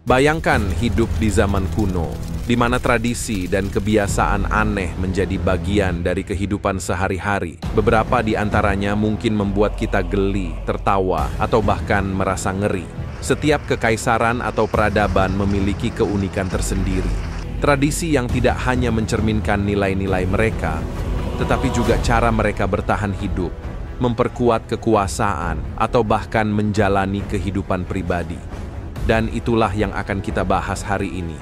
Bayangkan hidup di zaman kuno, di mana tradisi dan kebiasaan aneh menjadi bagian dari kehidupan sehari-hari. Beberapa di antaranya mungkin membuat kita geli, tertawa, atau bahkan merasa ngeri. Setiap kekaisaran atau peradaban memiliki keunikan tersendiri. Tradisi yang tidak hanya mencerminkan nilai-nilai mereka, tetapi juga cara mereka bertahan hidup, memperkuat kekuasaan, atau bahkan menjalani kehidupan pribadi. Dan itulah yang akan kita bahas hari ini.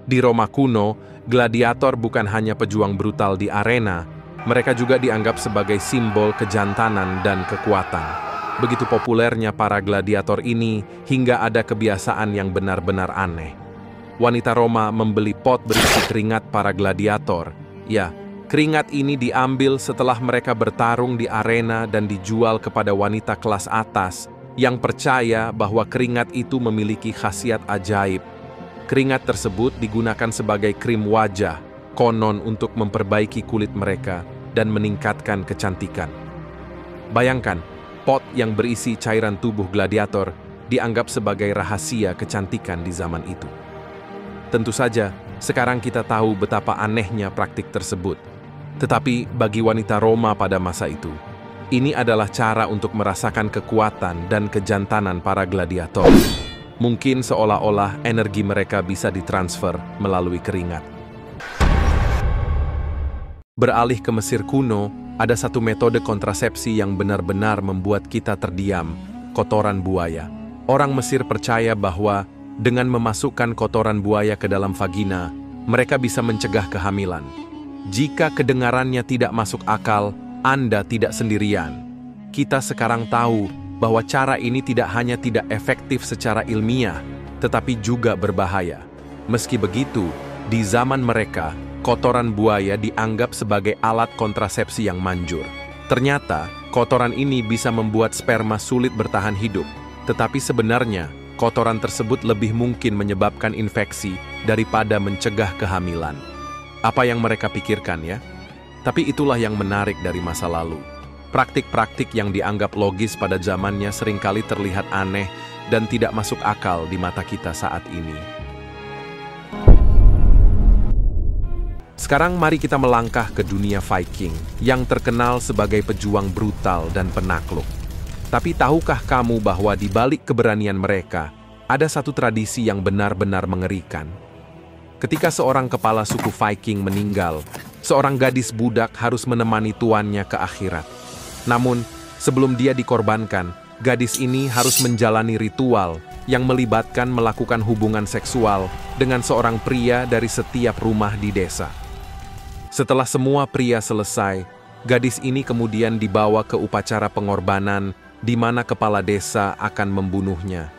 Di Roma kuno, gladiator bukan hanya pejuang brutal di arena, mereka juga dianggap sebagai simbol kejantanan dan kekuatan. Begitu populernya para gladiator ini hingga ada kebiasaan yang benar-benar aneh. Wanita Roma membeli pot berisi keringat para gladiator. Ya, keringat ini diambil setelah mereka bertarung di arena dan dijual kepada wanita kelas atas yang percaya bahwa keringat itu memiliki khasiat ajaib. Keringat tersebut digunakan sebagai krim wajah, konon untuk memperbaiki kulit mereka dan meningkatkan kecantikan. Bayangkan, pot yang berisi cairan tubuh gladiator dianggap sebagai rahasia kecantikan di zaman itu. Tentu saja, sekarang kita tahu betapa anehnya praktik tersebut. Tetapi bagi wanita Roma pada masa itu, ini adalah cara untuk merasakan kekuatan dan kejantanan para gladiator. Mungkin seolah-olah energi mereka bisa ditransfer melalui keringat. Beralih ke Mesir kuno, ada satu metode kontrasepsi yang benar-benar membuat kita terdiam, kotoran buaya. Orang Mesir percaya bahwa dengan memasukkan kotoran buaya ke dalam vagina, mereka bisa mencegah kehamilan. Jika kedengarannya tidak masuk akal, Anda tidak sendirian. Kita sekarang tahu bahwa cara ini tidak hanya tidak efektif secara ilmiah, tetapi juga berbahaya. Meski begitu, di zaman mereka, kotoran buaya dianggap sebagai alat kontrasepsi yang manjur. Ternyata, kotoran ini bisa membuat sperma sulit bertahan hidup, tetapi sebenarnya, kotoran tersebut lebih mungkin menyebabkan infeksi daripada mencegah kehamilan. Apa yang mereka pikirkan ya? Tapi itulah yang menarik dari masa lalu. Praktik-praktik yang dianggap logis pada zamannya seringkali terlihat aneh dan tidak masuk akal di mata kita saat ini. Sekarang mari kita melangkah ke dunia Viking yang terkenal sebagai pejuang brutal dan penakluk. Tapi tahukah kamu bahwa di balik keberanian mereka, ada satu tradisi yang benar-benar mengerikan? Ketika seorang kepala suku Viking meninggal, seorang gadis budak harus menemani tuannya ke akhirat. Namun, sebelum dia dikorbankan, gadis ini harus menjalani ritual yang melibatkan melakukan hubungan seksual dengan seorang pria dari setiap rumah di desa. Setelah semua pria selesai, gadis ini kemudian dibawa ke upacara pengorbanan di mana kepala desa akan membunuhnya.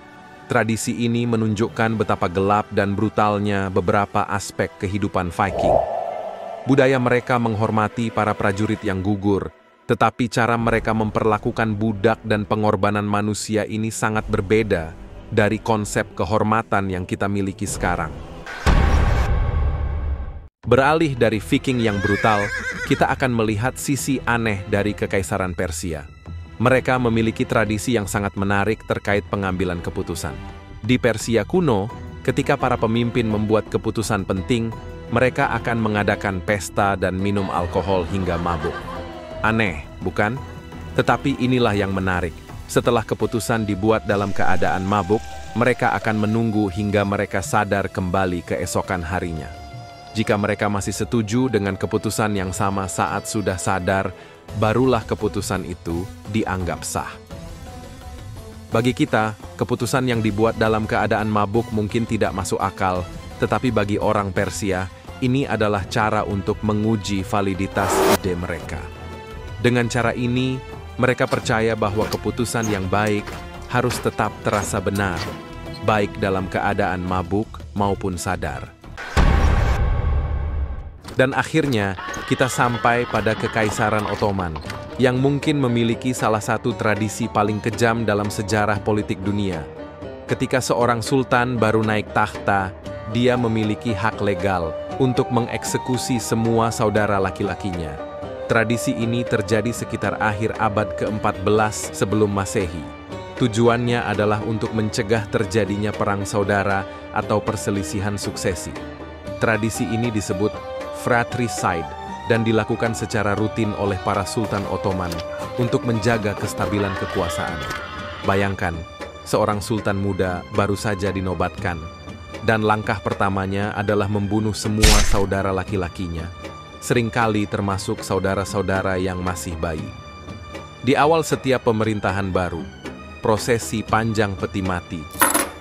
Tradisi ini menunjukkan betapa gelap dan brutalnya beberapa aspek kehidupan Viking. Budaya mereka menghormati para prajurit yang gugur, tetapi cara mereka memperlakukan budak dan pengorbanan manusia ini sangat berbeda dari konsep kehormatan yang kita miliki sekarang. Beralih dari Viking yang brutal, kita akan melihat sisi aneh dari Kekaisaran Persia. Mereka memiliki tradisi yang sangat menarik terkait pengambilan keputusan. Di Persia kuno, ketika para pemimpin membuat keputusan penting, mereka akan mengadakan pesta dan minum alkohol hingga mabuk. Aneh, bukan? Tetapi inilah yang menarik. Setelah keputusan dibuat dalam keadaan mabuk, mereka akan menunggu hingga mereka sadar kembali keesokan harinya. Jika mereka masih setuju dengan keputusan yang sama saat sudah sadar, barulah keputusan itu dianggap sah. Bagi kita, keputusan yang dibuat dalam keadaan mabuk mungkin tidak masuk akal, tetapi bagi orang Persia, ini adalah cara untuk menguji validitas ide mereka. Dengan cara ini, mereka percaya bahwa keputusan yang baik harus tetap terasa benar, baik dalam keadaan mabuk maupun sadar. Dan akhirnya, kita sampai pada Kekaisaran Ottoman, yang mungkin memiliki salah satu tradisi paling kejam dalam sejarah politik dunia. Ketika seorang sultan baru naik tahta, dia memiliki hak legal untuk mengeksekusi semua saudara laki-lakinya. Tradisi ini terjadi sekitar akhir abad ke-14 sebelum Masehi. Tujuannya adalah untuk mencegah terjadinya perang saudara atau perselisihan suksesi. Tradisi ini disebut fratricide dan dilakukan secara rutin oleh para Sultan Ottoman untuk menjaga kestabilan kekuasaan. Bayangkan, seorang sultan muda baru saja dinobatkan, dan langkah pertamanya adalah membunuh semua saudara laki-lakinya, seringkali termasuk saudara-saudara yang masih bayi. Di awal setiap pemerintahan baru, prosesi panjang peti mati,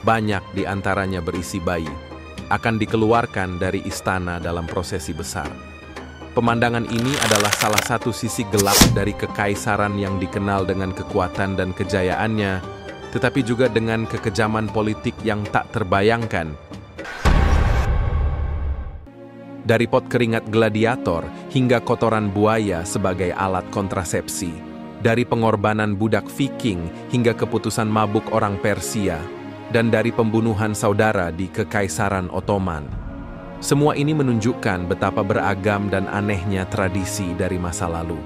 banyak di antaranya berisi bayi, akan dikeluarkan dari istana dalam prosesi besar. Pemandangan ini adalah salah satu sisi gelap dari kekaisaran yang dikenal dengan kekuatan dan kejayaannya, tetapi juga dengan kekejaman politik yang tak terbayangkan. Dari pot keringat gladiator hingga kotoran buaya sebagai alat kontrasepsi, dari pengorbanan budak Viking hingga keputusan mabuk orang Persia, dan dari pembunuhan saudara di Kekaisaran Ottoman. Semua ini menunjukkan betapa beragam dan anehnya tradisi dari masa lalu.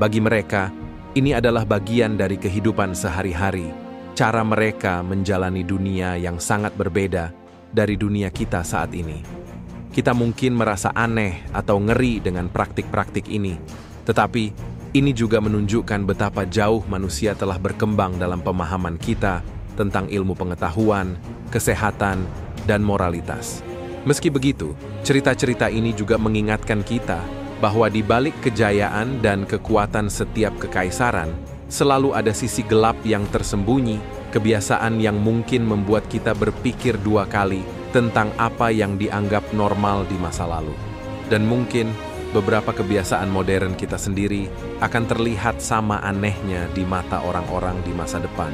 Bagi mereka, ini adalah bagian dari kehidupan sehari-hari, cara mereka menjalani dunia yang sangat berbeda dari dunia kita saat ini. Kita mungkin merasa aneh atau ngeri dengan praktik-praktik ini, tetapi ini juga menunjukkan betapa jauh manusia telah berkembang dalam pemahaman kita tentang ilmu pengetahuan, kesehatan, dan moralitas. Meski begitu, cerita-cerita ini juga mengingatkan kita bahwa di balik kejayaan dan kekuatan setiap kekaisaran, selalu ada sisi gelap yang tersembunyi, kebiasaan yang mungkin membuat kita berpikir dua kali tentang apa yang dianggap normal di masa lalu. Dan mungkin beberapa kebiasaan modern kita sendiri akan terlihat sama anehnya di mata orang-orang di masa depan.